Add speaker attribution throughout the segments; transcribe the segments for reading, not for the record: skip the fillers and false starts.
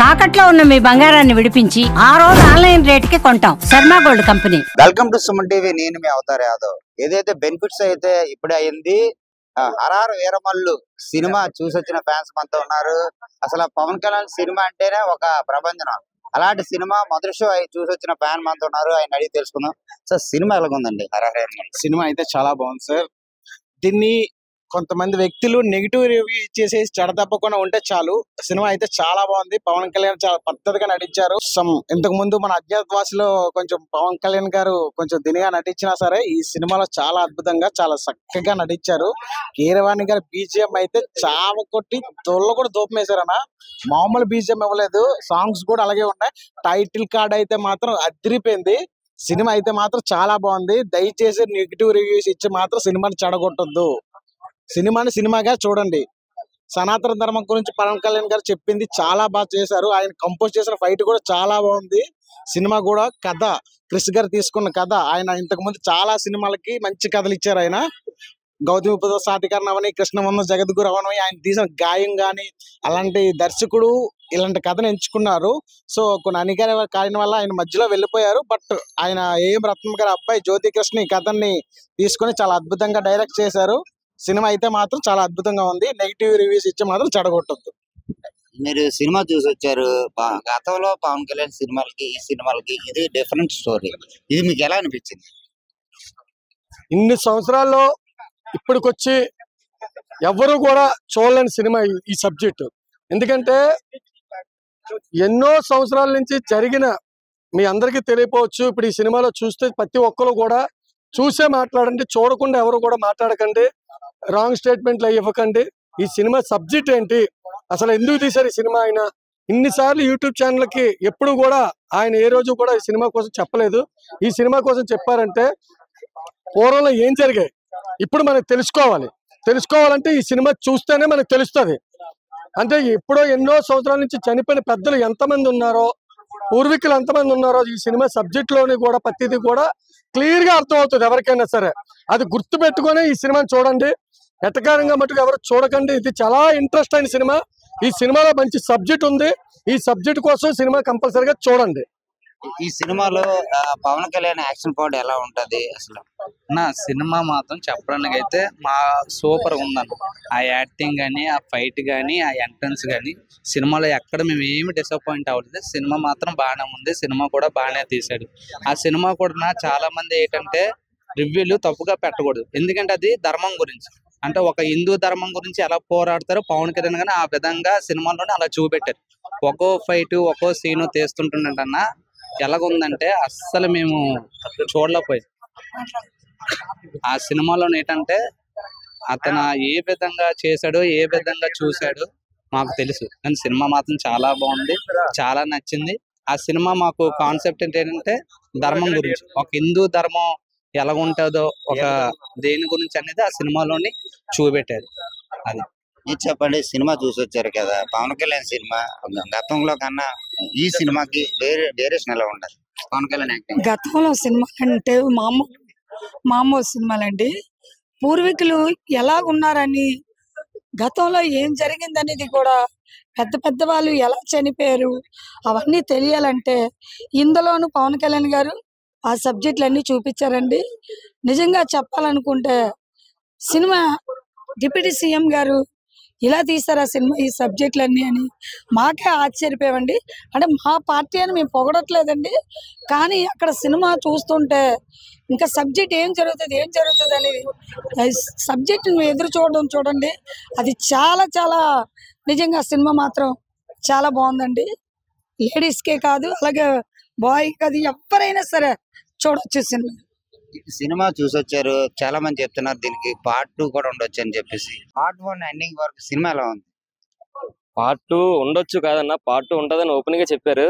Speaker 1: తాకట్లో ఉన్న మీ బంగారాన్ని విడిపించి ఆ రోజు ఆన్లైన్ రేటుకి కొంటాం. Sharma gold company.
Speaker 2: Welcome to Suman TV. నేను మీ అవతార్ యాదవ్. ఏదైతే బెనిఫిట్స్ అయితే ఇప్పుడే అయింది. హరహర వీరమల్లు సినిమా చూసొచ్చిన ఫ్యాన్స్ మనతో ఉన్నారు. అసలు పవన్ కళ్యాణ్ సినిమా అంటేనే ఒక ప్రపంచం. అలాంటి సినిమా మొదటి షో చూసొచ్చిన ఫ్యాన్ మనతో ఉన్నారు. ఆయన అడిగి తెలుసుకుందాం. సార్ సినిమా ఎలాగుందండి? హరహర వీరమల్లు
Speaker 3: సినిమా అయితే చాలా బాగుంది సార్. దీన్ని కొంతమంది వ్యక్తులు నెగిటివ్ రివ్యూ ఇచ్చేసేసి చెడదప్పకుండా ఉంటే చాలు. సినిమా అయితే చాలా బాగుంది. పవన్ కళ్యాణ్ చాలా పద్ధతిగా నటించారు. ఇంతకు ముందు మన అజ్ఞాతవాసిలో కొంచెం పవన్ కళ్యాణ్ గారు కొంచెం దినిగా నటించినా సరే ఈ సినిమాలో చాలా అద్భుతంగా చాలా చక్కగా నటించారు. కీరవాణి గారి బీజిఎం అయితే చావ కొట్టి తొల్ల కూడా దూపం వేశారన్న. మామూలు బీజిఎం ఇవ్వలేదు. సాంగ్స్ కూడా అలాగే ఉన్నాయి. టైటిల్ కార్డ్ అయితే మాత్రం అదిరిపోయింది. సినిమా అయితే మాత్రం చాలా బాగుంది. దయచేసి నెగిటివ్ రివ్యూస్ ఇచ్చి మాత్రం సినిమాని చెడగొట్టొద్దు. సినిమాని సినిమాగా చూడండి. సనాతన ధర్మం గురించి పవన్ కళ్యాణ్ గారు చెప్పింది చాలా బాగా చేశారు. ఆయన కంపోజ్ చేసిన ఫైట్ కూడా చాలా బాగుంది. సినిమా కూడా కథ క్రిష్ గారు తీసుకున్న కథ. ఆయన ఇంతకు ముందు చాలా సినిమాలకి మంచి కథలు ఇచ్చారు. ఆయన గౌతమి సాధికారణ అవని, కృష్ణవంద జగద్గురు అవని, ఆయన తీసిన గాయం గాని అలాంటి దర్శకుడు ఇలాంటి కథను ఎంచుకున్నారు. సో కొన్ని అనివార్య కారణం వల్ల ఆయన మధ్యలో వెళ్ళిపోయారు. బట్ ఆయన ఏం రత్నం గారి అబ్బాయి జ్యోతి కృష్ణ ఈ కథని తీసుకొని చాలా అద్భుతంగా డైరెక్ట్ చేశారు. సినిమా అయితే మాత్రం చాలా అద్భుతంగా ఉంది. నెగిటివ్ రివ్యూస్ ఇచ్చి మాత్రం చెడగొట్టొద్దు.
Speaker 2: మీరు సినిమా చూసొచ్చారు. గతంలో పవన్ కళ్యాణ్ సినిమాలకి ఈ సినిమాలకి ఇది డిఫరెంట్ స్టోరీ. ఇది మీకు ఎలా అనిపించింది?
Speaker 4: ఇన్ని సంవత్సరాల్లో ఇప్పటికొచ్చి ఎవరు కూడా చూడలేని సినిమా ఈ సబ్జెక్టు. ఎందుకంటే ఎన్నో సంవత్సరాల నుంచి జరిగిన మీ అందరికీ తెలియపోవచ్చు. ఇప్పుడు ఈ సినిమాలో చూస్తే ప్రతి ఒక్కరు కూడా చూసే మాట్లాడండి, చూడకుండా ఎవరు కూడా మాట్లాడకండి, రాంగ్ స్టేట్మెంట్లు ఇవ్వకండి. ఈ సినిమా సబ్జెక్ట్ ఏంటి, అసలు ఎందుకు తీశారు ఈ సినిమా? ఆయన ఇన్నిసార్లు యూట్యూబ్ ఛానల్కి ఎప్పుడు కూడా ఆయన ఏ రోజు కూడా ఈ సినిమా కోసం చెప్పలేదు. ఈ సినిమా కోసం చెప్పారంటే పూర్వంలో ఏం జరిగాయి ఇప్పుడు మనకు తెలుసుకోవాలంటే ఈ సినిమా చూస్తేనే మనకు తెలుస్తుంది. అంటే ఎప్పుడో ఎన్నో సంవత్సరాల నుంచి చనిపోయిన పెద్దలు ఎంతమంది ఉన్నారో, పూర్వీకులు ఎంతమంది ఉన్నారో ఈ సినిమా సబ్జెక్ట్ లోని కూడా ప్రతిదీ కూడా క్లియర్ గా అర్థం అవుతుంది ఎవరికైనా సరే. అది గుర్తు పెట్టుకొని ఈ సినిమాని చూడండి. ఎటకారంగా మటుకు ఎవరు చూడకండి. ఇది చాలా ఇంట్రెస్ట్ అయిన సినిమా. ఈ సినిమాలో మంచి సబ్జెక్ట్ ఉంది. ఈ సబ్జెక్ట్ కోసం సినిమా కంపల్సరీగా చూడండి.
Speaker 2: ఈ సినిమాలో పవన్ కళ్యాణ్ యాక్షన్ పార్ట్ ఎలా ఉంటది అసలు?
Speaker 5: నా సినిమా మాత్రం చెప్పడానికి అయితే మా సూపర్ ఉందన్న. ఆ యాక్టింగ్ కానీ, ఆ ఫైట్ కానీ, ఆ ఎంట్రన్స్ కానీ సినిమాలో ఎక్కడ మేము ఏమి డిసప్పాయింట్ అవ్వలేదు. సినిమా మాత్రం బాగానే ఉంది. సినిమా కూడా బాగానే తీశాడు. ఆ సినిమా కూడా చాలా మంది ఏంటంటే రివ్యూలు తప్పుగా పెట్టకూడదు. ఎందుకంటే అది ధర్మం గురించి, అంటే ఒక హిందూ ధర్మం గురించి ఎలా పోరాడతారో పవన్ కళ్యాణ్ కానీ ఆ విధంగా సినిమాలోనే అలా చూపెట్టారు. ఒక్కో ఫైట్ ఒక్కో సీను తీస్తుంటున్నట్టన్నా ఎలాగుందంటే అస్సలు మేము చూడలేకపోయాం. ఆ సినిమాలో ఏంటంటే అతను ఏ విధంగా చేశాడో, ఏ విధంగా చూశాడో మాకు తెలుసు. కానీ సినిమా మాత్రం చాలా బాగుంది, చాలా నచ్చింది. ఆ సినిమా మాకు కాన్సెప్ట్ ఏంటంటే ధర్మం గురించి, ఒక హిందూ ధర్మం ఎలా ఉంటుందో, ఒక దేని గురించి అనేది ఆ సినిమాలోని చూపెట్టారు. అది
Speaker 2: చెప్పండి. సినిమా చూసొచ్చారు కదా, పవన్ కళ్యాణ్ సినిమా గతంలో కన్నా ఈ సినిమాకి వేరియేషన్ ఎలా ఉండాలి? పవన్ కళ్యాణ్ యాక్టింగ్
Speaker 6: గతంలో సినిమాలు అంటే మామూలు సినిమాలండి. పూర్వీకులు ఎలా ఉన్నారని, గతంలో ఏం జరిగిందనేది కూడా, పెద్ద వాళ్ళు ఎలా చనిపోయారు అవన్నీ తెలియాలంటే ఇందులోనూ పవన్ కళ్యాణ్ గారు ఆ సబ్జెక్టులన్నీ చూపించారండి. నిజంగా చెప్పాలనుకుంటే సినిమా డిప్యూటీ సీఎం గారు ఇలా తీసారా సినిమా ఈ సబ్జెక్టులన్నీ అని మాకే ఆశ్చర్యపోయామండి. అంటే మా పార్టీ అని మేము పొగడట్లేదండి, కానీ అక్కడ సినిమా చూస్తుంటే ఇంకా సబ్జెక్ట్ ఏం జరుగుతుంది అనేది సబ్జెక్ట్ ఎదురు చూడండి. అది చాలా చాలా నిజంగా సినిమా మాత్రం చాలా బాగుందండి. లేడీస్కే కాదు, అలాగే బాయ్ కాదు, ఎవరైనా సరే చూడొచ్చు సినిమా.
Speaker 2: సినిమా చూసొచ్చారు, చాలా మంది చెప్తున్నారు దీనికి పార్ట్ 2 కూడా ఉండొచ్చు అని చెప్పేసి. పార్ట్ 1 ఎండింగ్ వరకు సినిమా ఎలా ఉంది?
Speaker 7: పార్ట్ 2 ఉండొచ్చు కాదన్న, పార్ట్ 2 ఉంటదని ఓపెన్ గా చెప్పారు.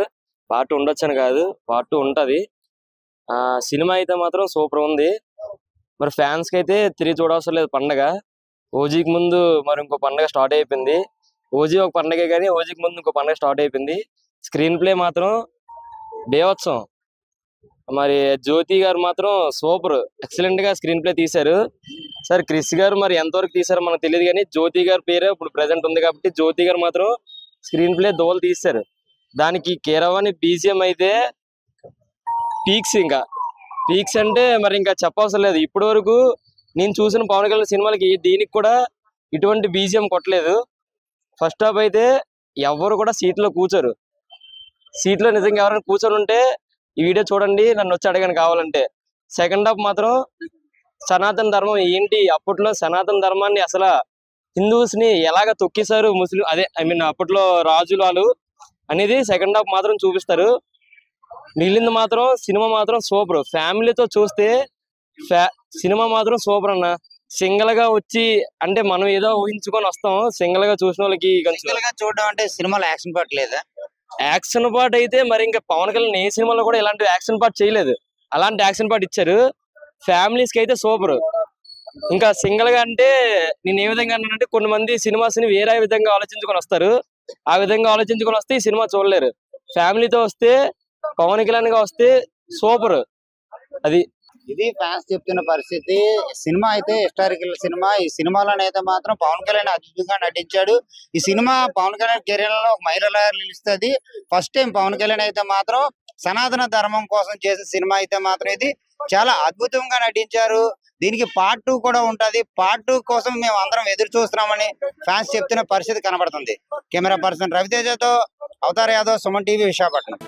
Speaker 7: పార్ట్ 2 ఉండొచ్చు అని కాదు, పార్ట్ 2 ఉంటది. సినిమా అయితే మాత్రం సూపర్ ఉంది. మరి ఫ్యాన్స్ కి అయితే తిరిగి చూడవసరం లేదు. పండగ ఓజీకి ముందు మరి ఇంకో పండగ స్టార్ట్ అయిపోయింది. ఓజీ ఒక పండగే కానీ ఓజీకి ముందు ఇంకో పండగ స్టార్ట్ అయిపోయింది. స్క్రీన్ ప్లే మాత్రం బేవత్సం. మరి జ్యోతి గారు మాత్రం సూపర్ ఎక్సలెంట్ గా స్క్రీన్ ప్లే తీశారు. సార్ క్రిష్ గారు మరి ఎంతవరకు తీశారో మనకు తెలియదు, కానీ జ్యోతి గారి పేరే ఇప్పుడు ప్రెసెంట్ ఉంది కాబట్టి జ్యోతి గారు మాత్రం స్క్రీన్ ప్లే దోలు తీశారు. దానికి కీరవాణి బీజిఎం అయితే పీక్స్, ఇంకా పీక్స్ అంటే మరి ఇంకా చెప్పవసరం లేదు. ఇప్పటి వరకు నేను చూసిన పవన్ కళ్యాణ్ సినిమాలకి దీనికి కూడా ఇటువంటి బీజిఎం కొట్టలేదు. ఫస్ట్ హాఫ్ అయితే ఎవరు కూడా సీట్లో కూర్చోరు. సీట్లో నిజంగా ఎవరైనా కూర్చొని ఉంటే ఈ వీడియో చూడండి, నన్ను వచ్చి అడగని కావాలంటే. సెకండ్ హాఫ్ మాత్రం సనాతన ధర్మం ఏంటి, అప్పట్లో సనాతన ధర్మాన్ని అసలు హిందూస్ ని ఎలాగ తొక్కేశారు ముస్లిం, అదే ఐ మీన్ అప్పట్లో రాజులు వాళ్ళు అనేది సెకండ్ హాఫ్ మాత్రం చూపిస్తారు. మిగిలింది మాత్రం సినిమా మాత్రం సూపర్. ఫ్యామిలీతో చూస్తే సినిమా మాత్రం సూపర్ అన్న. సింగిల్ గా వచ్చి అంటే మనం ఏదో ఊహించుకొని వస్తాం, సింగిల్ గా చూసిన వాళ్ళకి
Speaker 2: చూడడం అంటే సినిమాలో యాక్షన్ పార్ట్ లేదా?
Speaker 7: యాక్షన్ పార్ట్ అయితే మరి ఇంకా పవన్ కళ్యాణ్ ఏ సినిమాలో కూడా ఇలాంటి యాక్షన్ పార్ట్ చేయలేదు. అలాంటి యాక్షన్ పార్ట్ ఇచ్చారు. ఫ్యామిలీస్ కి అయితే సూపర్. ఇంకా సింగిల్ గా అంటే నేను ఏ విధంగా అన్నానంటే కొన్ని మంది సినిమాస్ ని వేరే విధంగా ఆలోచించుకొని వస్తారు. ఆ విధంగా ఆలోచించుకొని వస్తే ఈ సినిమా చూడలేరు. ఫ్యామిలీతో వస్తే పవన్ కళ్యాణ్ గా వస్తే సూపర్. అది
Speaker 2: ఇది ఫ్యాన్స్ చెప్తున్న పరిస్థితి. సినిమా అయితే హిస్టారికల్ సినిమా. ఈ సినిమాలోనైతే మాత్రం పవన్ కళ్యాణ్ అద్భుతంగా నటించాడు. ఈ సినిమా పవన్ కళ్యాణ్ కెరీర్ లో ఒక మైలురాయిగా నిలుస్తుంది. ఫస్ట్ టైం పవన్ కళ్యాణ్ అయితే మాత్రం సనాతన ధర్మం కోసం చేసిన సినిమా అయితే మాత్రం ఇది చాలా అద్భుతంగా నటించారు. దీనికి పార్ట్ 2 కూడా ఉంటది. పార్ట్ 2 కోసం మేము అందరం ఎదురు చూస్తున్నామని ఫ్యాన్స్ చెప్తున్న పరిస్థితి కనబడుతుంది. కెమెరా పర్సన్ రవితేజతో అవతార్ యాదవ్, సుమన్ టీవీ, విశాఖపట్నం.